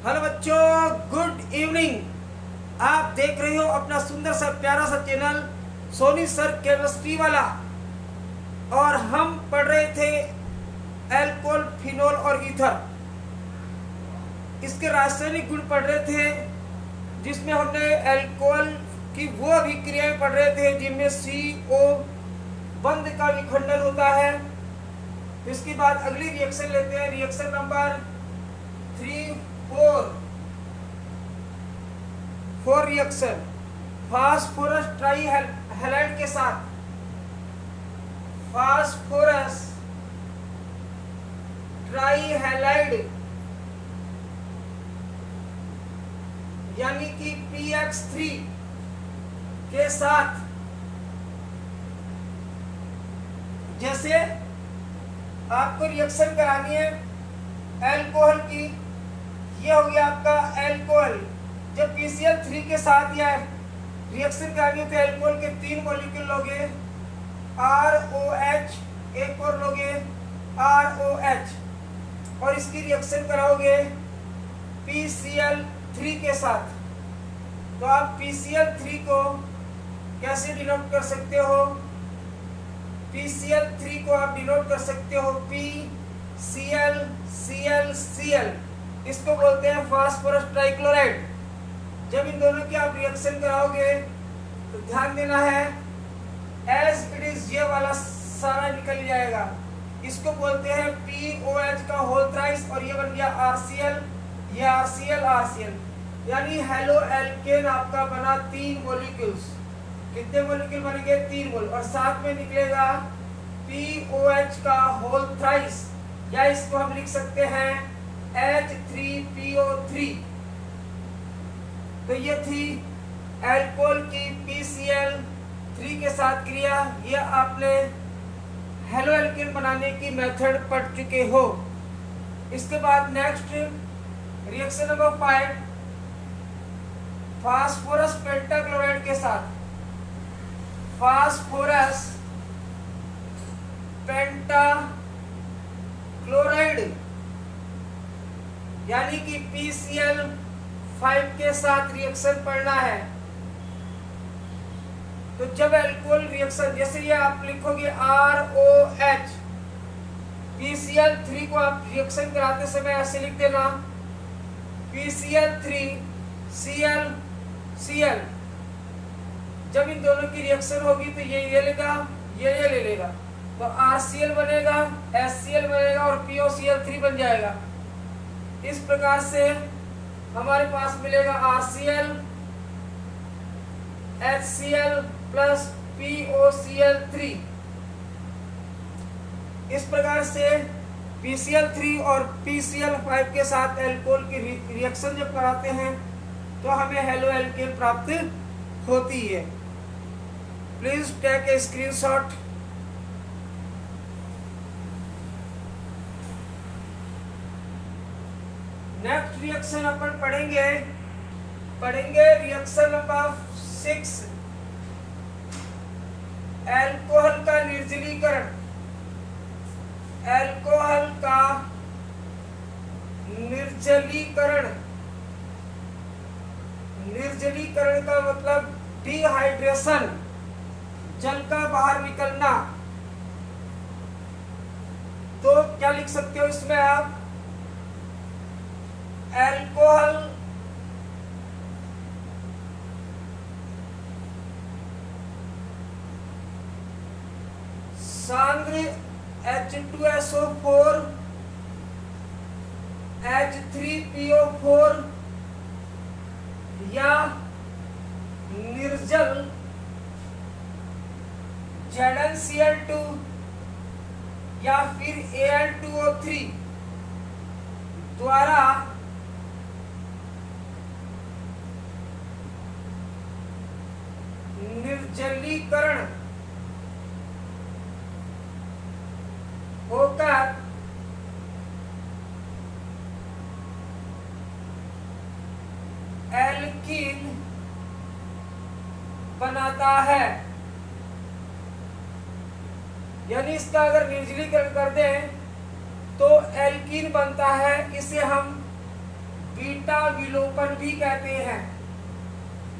Hello बच्चों, good evening. आप देख रहे हो अपना सुंदर सा प्यारा सा चैनल सोनी सर केमिस्ट्री वाला। और हम पढ़ रहे थे एल्कोहल, फिनोल और ईथर। इसके रासायनिक गुण पढ़ रहे थे, जिसमें हमने एल्कोहल की वो अभिक्रियाएं पढ़ रहे थे जिनमें CO बंध का विखंडन होता है। इसके बाद अगली रिएक्शन लेते हैं, रिएक्शन नंबर 3, 4 रिएक्शन फास्फोरस ट्राईहैलाइड के साथ। फास्फोरस ट्राईहैलाइड यानी कि PX3 के साथ। जैसे आपको रिएक्शन करानी है एल्कोहल की, ये हो गया आपका एल्कोहल। जब PCl3 के साथ या रिएक्शन करानी है तो एल्कोहल के 3 मॉलिक्यूल लोगे, ROH, एक और लोगे ROH, और इसकी रिएक्शन कराओगे PCl3 के साथ। तो आप PCl3 को कैसे डिनोट कर सकते हो? PCl3 को आप डिनोट कर सकते हो PCl, इसको बोलते हैं फास्फोरस ट्राइक्लोराइड। जब इन दोनों की आप रिएक्शन कराओगे तो ध्यान देना है, एज इट इज ये वाला सारा निकल जाएगा। इसको बोलते हैं POH का होल थ्राइस, और ये बन गया RCl, ये RCl, यानी हेलो एल्केन आपका बना 3 मॉलिक्यूल्स। कितने मॉलिक्यूल बनेंगे? 3 मोल, और साथ में निकलेगा POH का होल थ्राइस, या इसको हम लिख सकते हैं H3PO3। तो ये थी एल्कोहल की PCl3 के साथ क्रिया। ये आपने हेलो एल्केन बनाने की मेथड पढ़ चुके हो। इसके बाद next reaction number 5 phosphorus pentachloride के साथ। फास्फोरस पेंटाक्लोराइड यानी कि PCl5 के साथ रिएक्शन पढ़ना है। तो जब एल्कोहल रिएक्शन, जैसे ये आप लिखोगे ROH, PCl3 को आप रिएक्शन कराते समय ऐसे लिख देना PCl3Cl। जब इन दोनों की रिएक्शन होगी तो ये लेगा, ये ले लेगा, तो RCl बनेगा, HCl बनेगा और POCl3 बन जाएगा। इस प्रकार से हमारे पास मिलेगा RCl, HCl प्लस POCl3। इस प्रकार से PCl3 और PCl5 के साथ एल्कोहल की रिएक्शन जब कराते हैं तो हमें हेलो एल्केन प्राप्त होती है। Please take a screenshot. Next reaction अपन पढ़ेंगे रिएक्शन नंबर 6 एल्कोहल का निर्जलीकरण। एल्कोहल का निर्जलीकरण का मतलब डिहाइड्रेशन, जल का बाहर निकलना। तो क्या लिख सकते हो इसमें आप? एल्कोहल सांद्र H2SO4 H3PO4 या निर्जल ZnCl2 या फिर Al2O3 द्वारा निर्जलीकरण होकर एल्कीन बनाता है। यानी इसका अगर निर्जलीकरण कर दें तो एल्कीन बनता है। इसे हम बीटा बीटा विलोपन भी कहते हैं,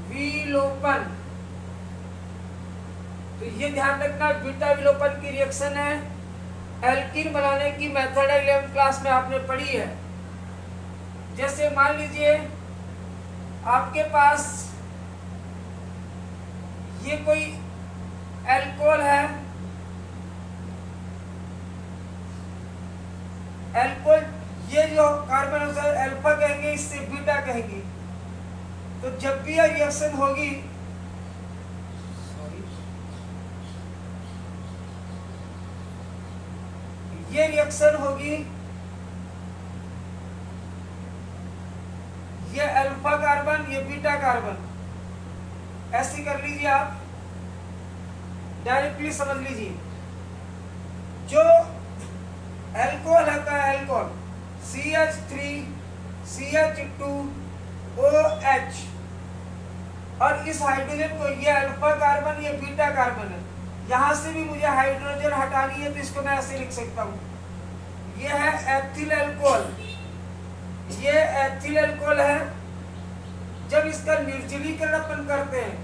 विलोपन। तो ये ध्यान रखना, बीटा विलोपन की रिएक्शन है। एल्कीन बनाने की मेथड 11th क्लास में आपने पढ़ी है। जैसे मान लीजिए आपके पास ये कोई एल्कोहल है, एल्कोहल, ये जो कार्बन है अल्फा कहेंगे, इससे बीटा कहेंगे। तो जब भी यह रिएक्शन होगी, ये रिएक्शन होगी, ये अल्फा कार्बन, ये बीटा कार्बन, ऐसे कर लीजिए आप, डायरेक्टली समझ लीजिए। जो एल्कोहल है, एल्कोहल CH3 CH2OH, और इस हाइड्रोजन को, ये अल्फा कार्बन, ये बीटा कार्बन है, यहां से भी मुझे हाइड्रोजन हटानी है, तो इसको मैं ऐसे लिख सकता हूं, ये है एथिल अल्कोहल, ये एथिल अल्कोहल है। जब इसका निर्जलीकरण अपन करते हैं,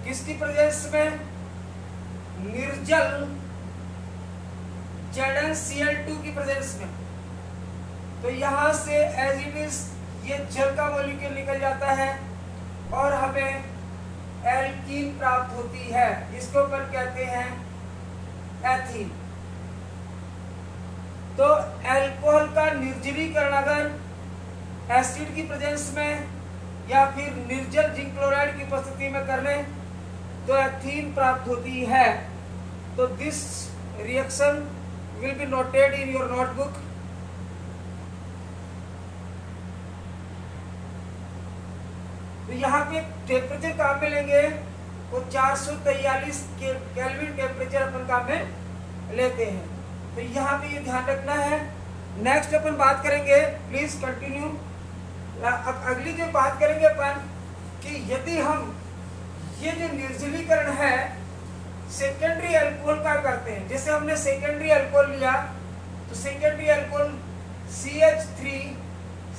किसकी प्रेजेंस में, निर्जल ZnCl2 की प्रेजेंस में, तो यहां से एज इट इज ये जल का मॉलिक्यूल निकल जाता है और हमें एल्कीन प्राप्त होती है। इसको अपन कहते हैं एथीन। तो अल्कोहल का निर्जलीकरण अगर एसिड की प्रेजेंस में या फिर निर्जल जिंक क्लोराइड की उपस्थिति में कर लें तो एथीन प्राप्त होती है। तो this reaction will be noted in your notebook. तो यहाँ पे टेम्परेचर काम में लेंगे, वो 443 केल्विन टेम्परेचर अपन काम में लेते हैं। तो यहाँ पे ये ध्यान रखना है। नेक्स्ट अपन बात करेंगे, प्लीज कंटिन्यू। अब अगली जो बात करेंगे अपन कि यदि हम ये जो निर्जलीकरण है सेकेंडरी अल्कोहल का करते हैं, जैसे हमने सेकेंडरी अल्कोहल लिया तो secondary alcohol CH3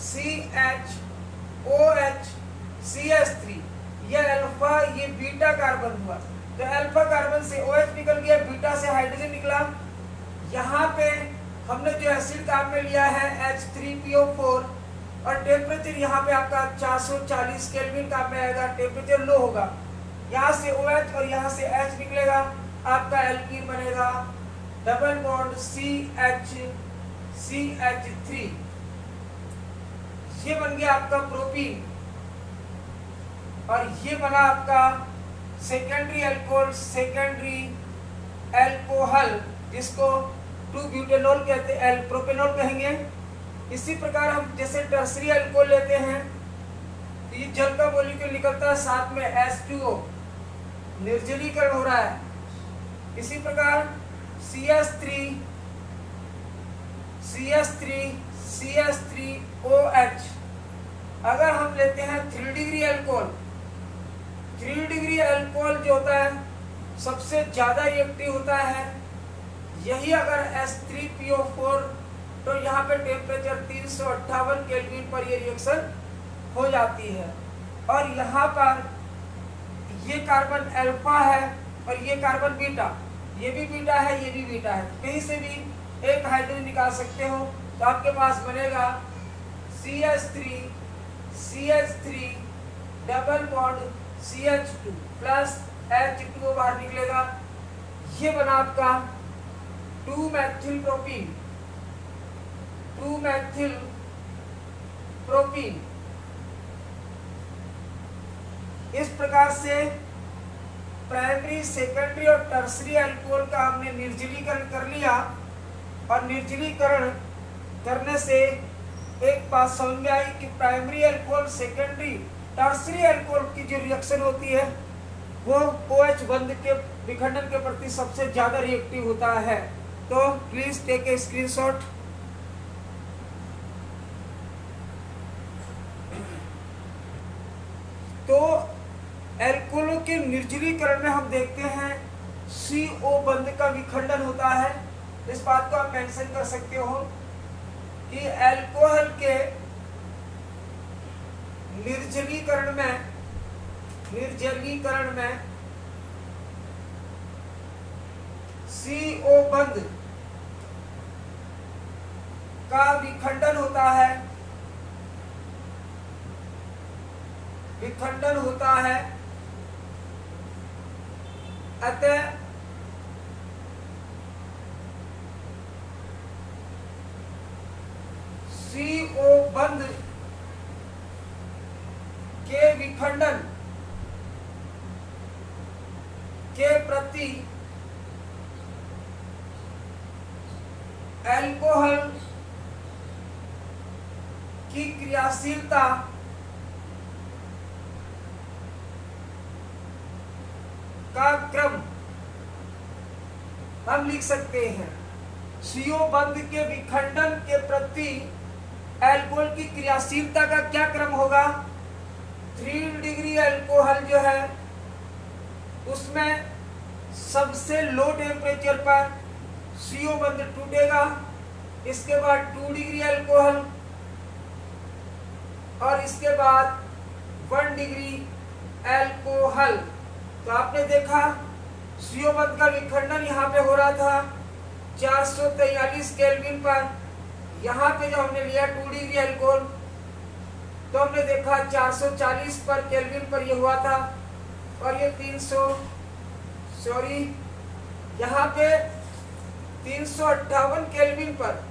CHOH CH3, ये अल्फा, ये बीटा कार्बन हुआ। तो अल्फा कार्बन से OH निकल गया, बीटा से हाइड्रोजन निकला। यहाँ पे हमने जो एसिड काम में लिया है H3PO4, और टेम्परेचर यहाँ पे आपका 440 केल्विन काम में आएगा, टेम्परेचर लो होगा। यहाँ से OH और यहाँ से H निकलेगा, आपका एल्कीन बनेगा, डबल बॉन्ड CH3, ये बन गया आपका प्रोपीन। और ये बना आपका सेकेंडरी अल्कोहल, सेकेंडरी अल्कोहल, जिसको 2-ब्यूटेनॉल कहते हैं, प्रोपेनॉल कहेंगे। इसी प्रकार हम जैसे टर्सरी अल्कोहल लेते हैं तो ये जल का मॉलिक्यूल निकलता है, साथ में H2O, निर्जलीकरण हो रहा है। इसी प्रकार CH3OH, अगर हम लेते हैं 3 डिग्री अल्कोहल, 3 डिग्री अल्कोहल जो होता है सबसे ज्यादा रिएक्टिव होता है। यही अगर H3PO4, तो यहाँ पे टेम्परेचर 358 केल्विन पर ये रिएक्शन हो जाती है। और यहाँ पर ये कार्बन अल्फा है और ये कार्बन बीटा, ये भी बीटा है, ये भी बीटा है। कहीं से भी एक हाइड्रोजन निकाल सकते हो, तो आपके पास बनेगा CH3 double bond CH2 plus H2O बाहर निकलेगा। ये बना आपका 2-मेथिल प्रोपीन। इस प्रकार से प्राइमरी, सेकेंडरी और टर्सरी अल्कोहल का हमने निर्जलीकरण कर लिया। और निर्जलीकरण करने से एक बात समझ में आई कि primary alcohol, secondary, tertiary alcohol की जो रिएक्शन होती है वो OH बंध के विखंडन के प्रति सबसे ज्यादा रिएक्टिव होता है। तो प्लीज टेक ए स्क्रीनशॉट। तो अल्कोहलों के निर्जलीकरण में हम देखते हैं CO बंध का विखंडन होता है। इस बात को आप मेंशन कर सकते हो कि अल्कोहल के निर्जलीकरण में CO बंध का विखंडन होता है, अतः CO बंध के विखंडन के प्रति अल्कोहल की क्रियाशीलता का क्रम हम लिख सकते हैं। CO बंध के विखंडन के प्रति अल्कोहल की क्रियाशीलता का क्या क्रम होगा? 3 डिग्री अल्कोहल जो है उसमें सबसे लो टेम्परेचर पर CO बंध टूटेगा, इसके बाद 2 डिग्री अल्कोहल और इसके बाद 1 डिग्री अल्कोहल। तो आपने देखा CO बंध का विखंडन यहाँ पे हो रहा था 443 केल्विन पर। यहाँ पे जो हमने लिया 2 डिग्री अल्कोहल तो हमने देखा 440 पर केल्विन पर ये हुआ था, और ये 300 यहाँ पे 358 केल्विन पर,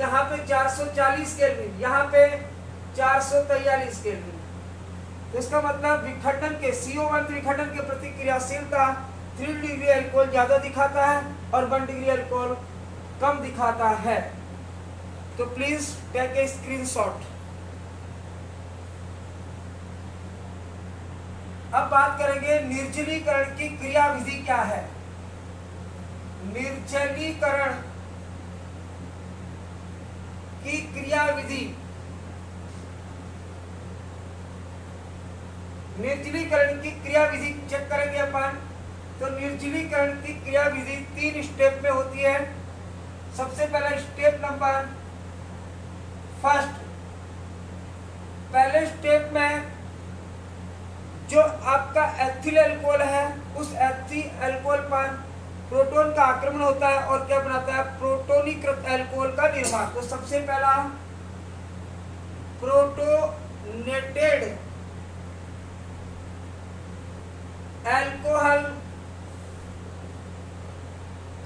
यहाँ पे 440 केल्विन, यहाँ पे 443 केल्विन। तो इसका मतलब विखंडन के CO बंध विखंडन के प्रतिक्रियाशीलता 3 डिग्री अल्कोहल ज्यादा दिखाता है और 1 डिग्री अल्कोहल कम दिखाता है। तो प्लीज टेक ए स्क्रीनशॉट। अब बात करेंगे निर्जलीकरण की क्रियाविधि क्या है। निर्जलीकरण की क्रियाविधि, निर्जलीकरण की क्रियाविधि चेक करेंगे अपन। तो निर्जलीकरण की क्रियाविधि 3 स्टेप में होती है। सबसे पहला स्टेप नंबर फर्स्ट, पहले स्टेप में जो आपका एथिल अल्कोहल है उस एथिल अल्कोहल पर प्रोटॉन का आक्रमण होता है और क्या बनाता है? प्रोटोनीकृत अल्कोहल का निर्माण। तो सबसे पहला प्रोटोनेटेड अल्कोहल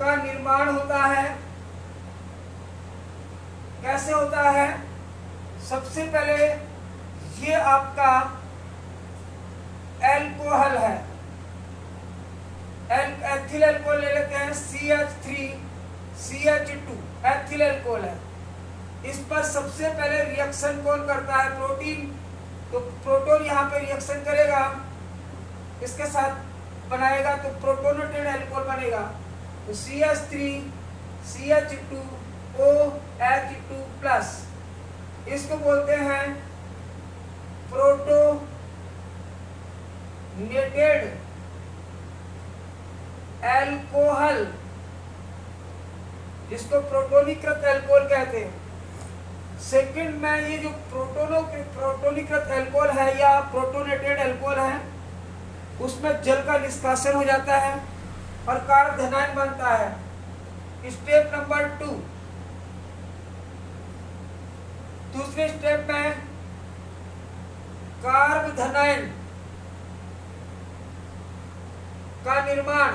का निर्माण होता है। कैसे होता है? सबसे पहले ये आपका अल्कोहल है, एथिल अल्कोहल ले लेते हैं, CH3CH2 एथिल अल्कोहल है। इस पर सबसे पहले रिएक्शन कौन करता है? प्रोटीन। तो प्रोटॉन यहाँ पे रिएक्शन करेगा, इसके साथ बनाएगा तो प्रोटोनेटेड अल्कोहल बनेगा। तो CH3CH2OH2+, इसको बोलते हैं प्रोटोनेटेड अल्कोहल, जिसको प्रोटोनीकृत अल्कोहल कहते हैं। सेकंड में ये जो प्रोटोनीकृत अल्कोहल है या प्रोटोनेटेड अल्कोहल है उसमें जल का निष्कासन हो जाता है और कार्बोधनायन बनता है। स्टेप नंबर 2, दूसरे स्टेप में कार्बोधनायन का निर्माण,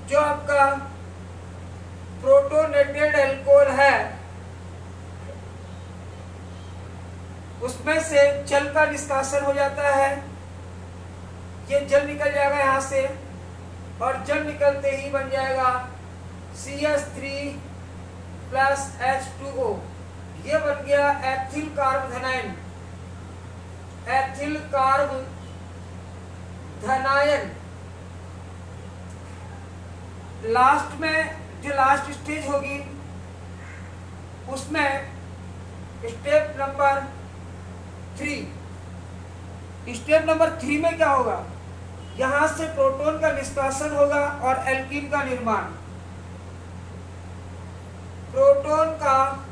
जो आपका प्रोटोनेटेड अल्कोहल है उसमें से जल का निष्कासन हो जाता है। ये जल निकल जाएगा यहाँ से और जल निकलते ही बन जाएगा CH3+H2O। ये बन गया एथिल कार्बोधनायन। एथिल कार्बोधनायन लास्ट में जो लास्ट स्टेज होगी उसमें स्टेप नंबर 3, स्टेप नंबर 3 में क्या होगा? यहां से प्रोटॉन का निष्कासन होगा और एल्कीन का निर्माण। प्रोटॉन का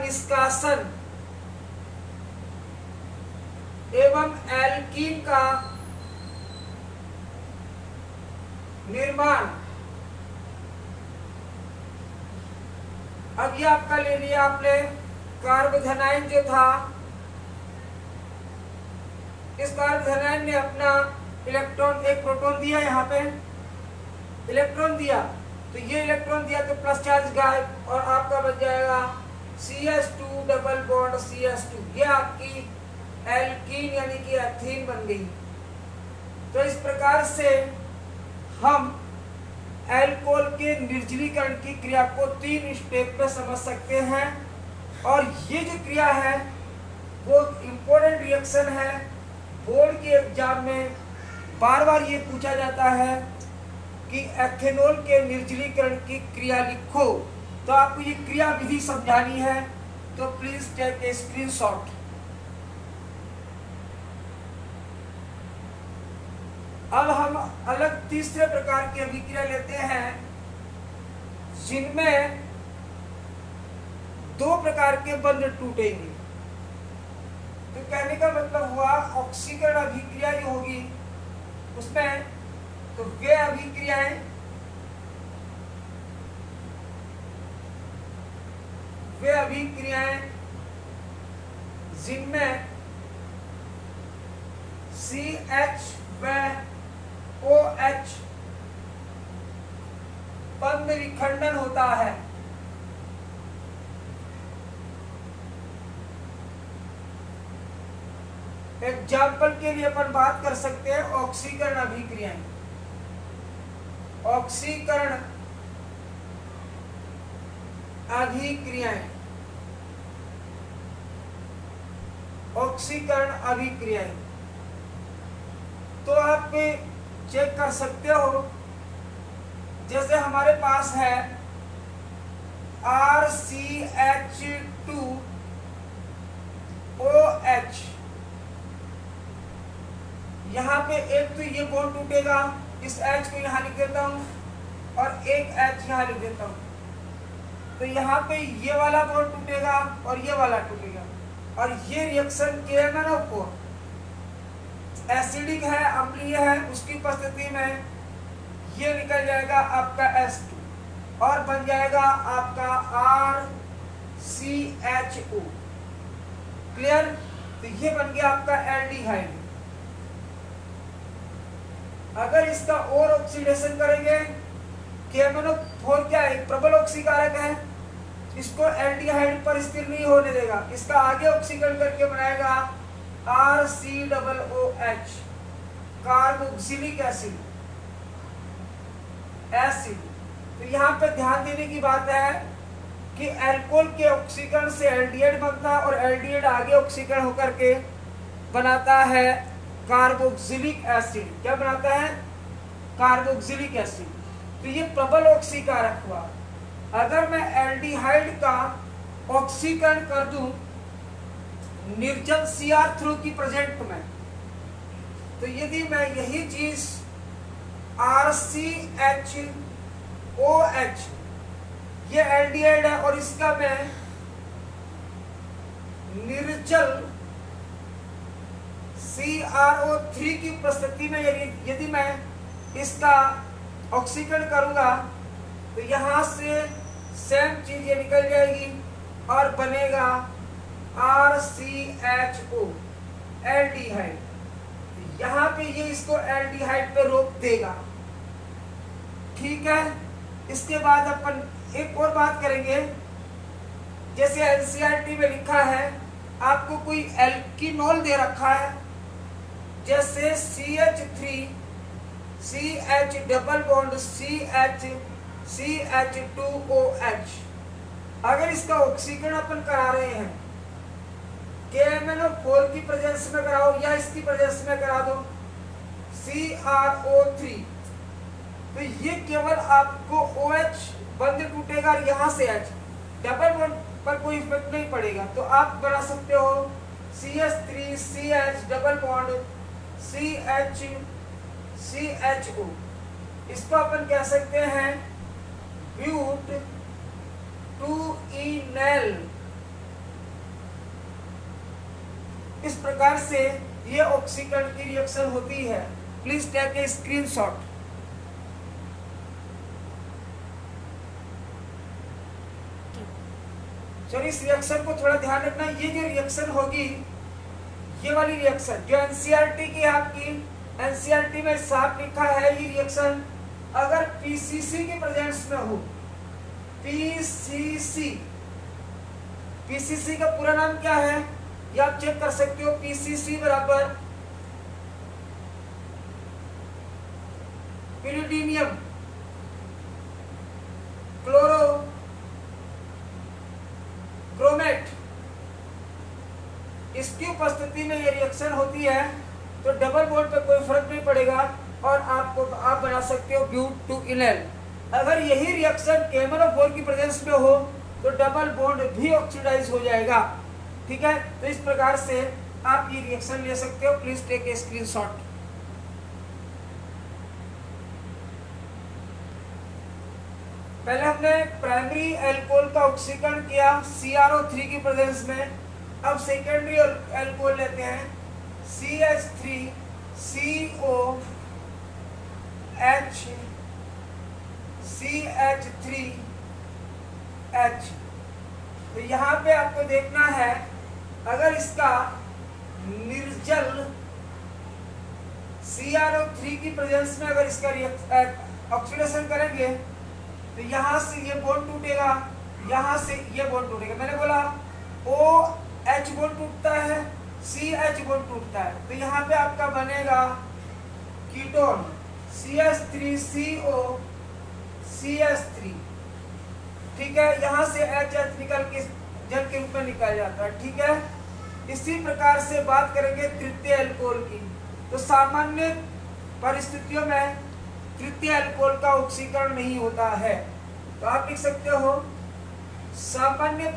निष्कासन एवं एल्कीन का निर्माण। अब ये आपका ले लिया आपने कार्बोधनाइन जो था, इस कार्बोधनाइन ने अपना इलेक्ट्रॉन, एक प्रोटॉन दिया, यहाँ पे इलेक्ट्रॉन दिया, तो ये इलेक्ट्रॉन दिया तो प्लस चार्ज गायब और आपका बच जाएगा CH2 डबल बॉन्ड CH2। ये आपकी एल्कीन यानी कि एथीन बन गई। तो इस प्रकार से हम एल्कोहल के निर्जलीकरण की क्रिया को 3 स्टेप पे समझ सकते हैं। और ये जो क्रिया है वो इम्पोर्टेंट रिएक्शन है। बोर्ड के एग्जाम में बार बार ये पूछा जाता है कि एथेनॉल के निर्जलीकरण की क्रिया लिखो, तो आपको ये क्रिया विधि समझानी है, तो प्लीज टेक ए स्क्रीनशॉट। अब हम अलग तीसरे प्रकार की अभिक्रिया लेते हैं जिनमें 2 प्रकार के बंध टूटेंगे। तो कहने का मतलब हुआ ऑक्सीकरण अभिक्रिया जो होगी उसमें, तो वे अभिक्रियाएं जिनमें CH व OH बंध विखंडन होता है। एग्जाम्पल के लिए अपन बात कर सकते हैं ऑक्सीकरण अभिक्रियाएं। ऑक्सीकरण अभिक्रियाएं तो आप चेक कर सकते हो, जैसे हमारे पास है RCH2OH। यहाँ पे एक तो ये बॉन्ड टूटेगा, इस H को यहाँ लिख देता हूँ और एक H यहाँ लिख देता हूँ। तो यहाँ पे ये वाला बॉन्ड टूटेगा और ये वाला टूटेगा, और ये रिएक्शन KMnO4 एसिडिक है, अम्लीय है, उसकी उपस्थिति में ये निकल जाएगा आपका H2 और बन जाएगा आपका RCHO। क्लियर? तो ये बन गया आपका एल्डिहाइड। अगर इसका और ऑक्सीडेशन करेंगे, KMnO4 क्या है, प्रबल ऑक्सीकारक है, इसको एल्डिहाइड पर स्थिर नहीं होने देगा, इसका आगे ऑक्सीकरण करके बनाएगा RCOOH, कार्बोक्सिलिक एसिड। तो यहाँ पे ध्यान देने की बात है कि अल्कोहल के ऑक्सीकरण से एल्डिहाइड बनता है और एल्डिहाइड आगे ऑक्सीकरण होकर के बनाता है कार्बोक्सिलिक एसिड। क्या बनाता है? Carboxylic acid. तो ये प्रबल ऑक्सीकारक हुआ। अगर मैं एल्डिहाइड का ऑक्सीकरण कर दूं निर्जल Cr थ्रू की प्रेजेंट में, तो यदि मैं यही चीज RCHOH, ये एल्डिहाइड है, और इसका मैं निर्जल CrO3 की उपस्थिति में यदि मैं इसका ऑक्सीकरण करूंगा, तो यहां से सेम चीज ये निकल जाएगी और बनेगा RCHO, एल्डिहाइड। यहाँ पे ये इसको एल्डिहाइड पे रोक देगा। ठीक है, इसके बाद अपन एक और बात करेंगे। जैसे NCERT में लिखा है, आपको कोई एल्कीनॉल दे रखा है, जैसे CH3 CH double bond CH2OH। अगर इसका ऑक्सीकरण अपन करा रहे हैं, KMnO4 की प्रेजेंस में कराओ या इसकी प्रेजेंस में करा दो CrO3, तो ये केवल आपको OH बंद टूटेगा और यहाँ से H, डबल बॉन्ड पर कोई इफेक्ट नहीं पड़ेगा। तो आप बना सकते हो CH3 CH double bond CHO। इसको अपन कह सकते हैं ब्यूट 2 इनैल इस प्रकार से ये ऑक्सीकरण की रिएक्शन होती है। Please take a screenshot. चलिए इस रिएक्शन को थोड़ा ध्यान रखना। ये जो रिएक्शन होगी, ये वाली रिएक्शन जो एनसीईआरटी की आपकी, एनसीईआरटी में साफ लिखा है ये रिएक्शन अगर पीसीसी के प्रेजेंस में हो, पीसीसी, पीसीसी का पूरा नाम क्या है ये आप चेक कर सकते हो। पीसीसी बराबर पिरिडीनियम क्लोरो क्रोमेट, इसकी उपस्थिति में ये रिएक्शन होती है तो डबल बॉन्ड पे कोई फर्क नहीं पड़ेगा और आप बना सकते हो ब्यूट टू इनल। अगर यही रिएक्शन KMnO4 की प्रेजेंस में हो तो डबल बॉन्ड भी ऑक्सीडाइज हो जाएगा। ठीक है, तो इस प्रकार से आप ये रिएक्शन ले सकते हो। Please take a screenshot. पहले हमने प्राइमरी अल्कोहल का ऑक्सीकरण किया CrO3 की प्रेजेंस में। अब सेकेंडरी अल्कोहल लेते हैं CH3CH3H। तो यहाँ पे आपको देखना है अगर इसका निर्जल CrO3 की प्रेजेंस में अगर इसका ऑक्सीडेशन करेंगे तो यहाँ से ये बॉन्ड टूटेगा, यहाँ से ये बॉन्ड टूटेगा। मैंने बोला OH बॉन्ड टूटता है, CH बॉन्ड टूटता है, तो यहाँ पे आपका बनेगा कीटोन CH3CO CH3। ठीक है, यहाँ से HH निकल के जल के रूप में निकल जाता है। ठीक है, इसी प्रकार से बात करेंगे तृतीय अल्कोहल की। तो सामान्य परिस्थितियों में तृतीय अल्कोहल का ऑक्सीकरण नहीं होता है। तो आप लिख सकते हो सामान्य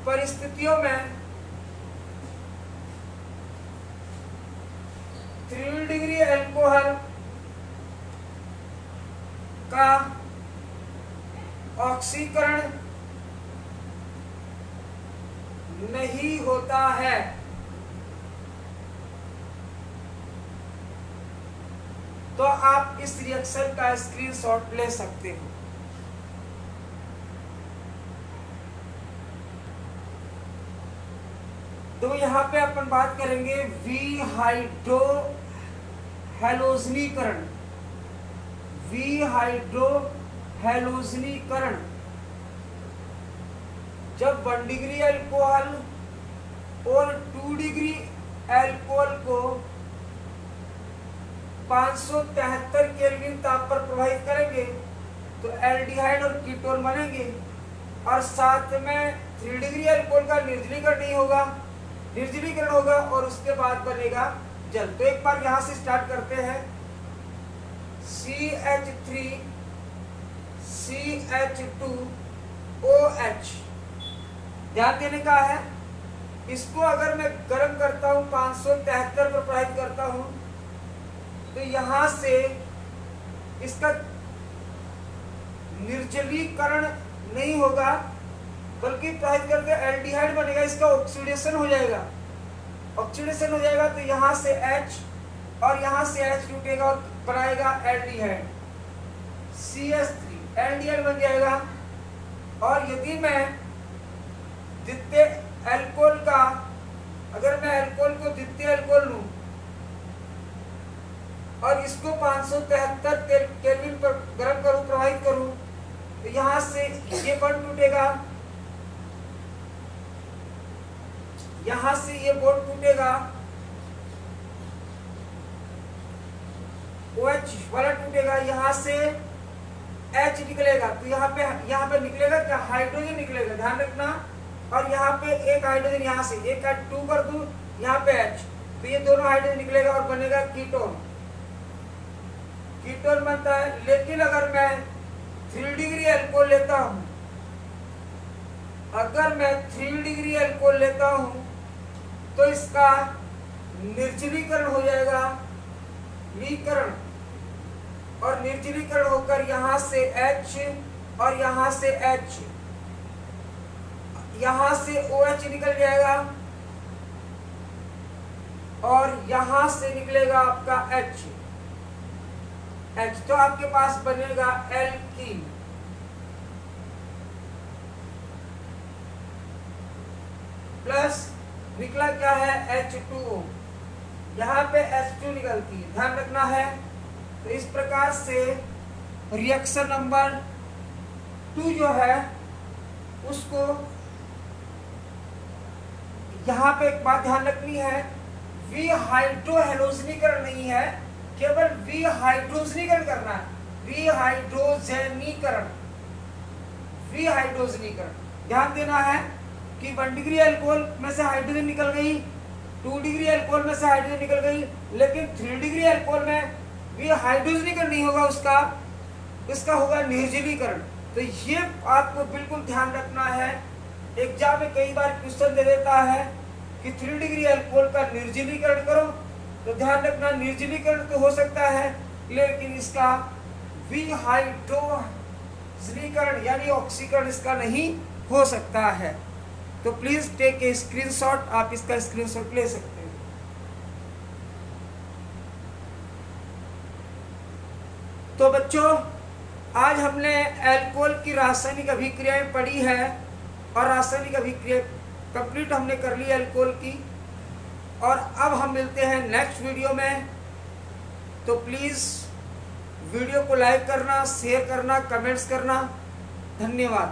परिस्थितियों में थर्ड डिग्री अल्कोहल का ऑक्सीकरण नहीं होता है। तो आप इस रिएक्शन का स्क्रीनशॉट ले सकते हो। तो यहाँ पे अपन बात करेंगे विहाइड्रोहैलोजनीकरण। विहाइड्रोहैलोजनीकरण जब 1 डिग्री अल्कोहल और 2 डिग्री अल्कोहल को 573 केल्विन ताप पर प्रवाहित करेंगे तो एल्डिहाइड और कीटोन बनेंगे और साथ में 3 डिग्री अल्कोहल का निर्जलीकरण होगा और उसके बाद बनेगा जल। तो एक बार यहां से स्टार्ट करते हैं। CH3CH2OH ध्यान देने का है। इसको अगर मैं गर्म करता हूं 573 पर प्रवाहित करता हूं तो यहां से इसका निर्जलीकरण नहीं होगा बल्कि प्रवाहित करके एल्डिहाइड बनेगा, इसका ऑक्सीडेशन हो जाएगा। ऑक्सीडेशन हो जाएगा तो यहाँ से H और यहाँ से H टूटेगा और बनाएगा एल्डिहाइड CH3, एल्डिहाइड बन जाएगा। और यदि मैं द्वितीय अल्कोहल का, अगर मैं अल्कोहल को द्वितीय अल्कोहल लूं और इसको 573 केल्विन पर गर्म करूं, प्रवाहित करूं तो यहाँ से ये बॉन्ड टूटेगा, यहां से ये बॉन्ड टूटेगा, OH वाला टूटेगा, यहां से H निकलेगा। तो यहाँ पे निकलेगा क्या? हाइड्रोजन निकलेगा, ध्यान रखना। और यहाँ पे एक हाइड्रोजन, यहाँ से एक 2 कर दूं, यहाँ पे H, तो ये दोनों हाइड्रोजन निकलेगा और बनेगा कीटोन। कीटोन बनता है। लेकिन अगर मैं 3 डिग्री अल्कोहल लेता हूं, अगर मैं 3 डिग्री अल्कोहल लेता हूं तो इसका निर्जलीकरण हो जाएगा, लीकरण, और निर्जलीकरण होकर यहां से H और यहां से H, यहां से OH निकल जाएगा और यहां से निकलेगा आपका H। तो आपके पास बनेगा एल्कीन। प्लस निकला क्या है H2O, यहाँ पे H2 निकलती है, ध्यान रखना है। तो इस प्रकार से रिएक्शन नंबर 2 जो है उसको, यहाँ पे एक बात ध्यान रखनी है, विहाइड्रोहेलोजनीकरण नहीं है, केवल विहाइड्रोजनीकरण करना है, विहाइड्रोजनीकरण। ध्यान देना है कि 1 डिग्री अल्कोहल में से हाइड्रोजन निकल गई, 2 डिग्री अल्कोहल में से हाइड्रोजन निकल गई, लेकिन 3 डिग्री अल्कोहल में विहाइड्रोजनीकरण नहीं होगा, उसका होगा निर्जलीकरण। तो ये आपको बिल्कुल ध्यान रखना है। एग्जाम में कई बार क्वेश्चन दे देता है कि 3 डिग्री अल्कोहल का निर्जलीकरण करो, तो ध्यान रखना निर्जलीकरण तो हो सकता है, लेकिन इसका विहाइड्रोजनीकरण यानी ऑक्सीकरण इसका नहीं हो सकता है। तो प्लीज टेक ए स्क्रीनशॉट, आप इसका स्क्रीनशॉट ले सकते हैं। तो बच्चों, आज हमने अल्कोहल की रासायनिक अभिक्रियाएं पढ़ी है और रासायनिक अभिक्रिया कंप्लीट हमने कर ली अल्कोहल की। और अब हम मिलते हैं नेक्स्ट वीडियो में। तो प्लीज़ वीडियो को लाइक करना, शेयर करना, कमेंट्स करना। धन्यवाद।